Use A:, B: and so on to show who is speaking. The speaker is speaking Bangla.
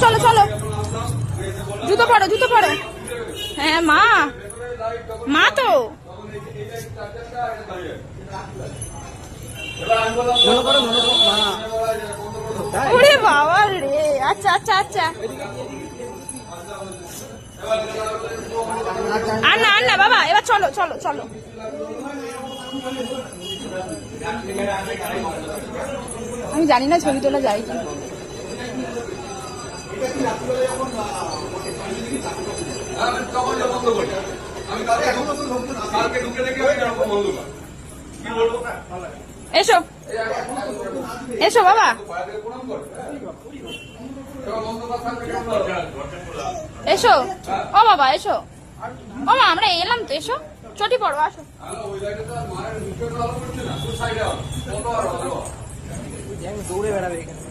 A: চলো চলো, জুতো পরো জুতো পরো। হ্যাঁ মা, মা তো ওরে বাবা রে। আচ্ছা আচ্ছা আচ্ছা, আর না আর না বাবা, এবার চলো চলো চলো। আমি জানি না ছবি তোলা যায় কি। এসো এসো বাবা, এসো ও বাবা এসো। ও মা আমরা এলাম তো, এসো চটি পড়ো, আসো।
B: দৌড়ে বেড়াবে এখানে।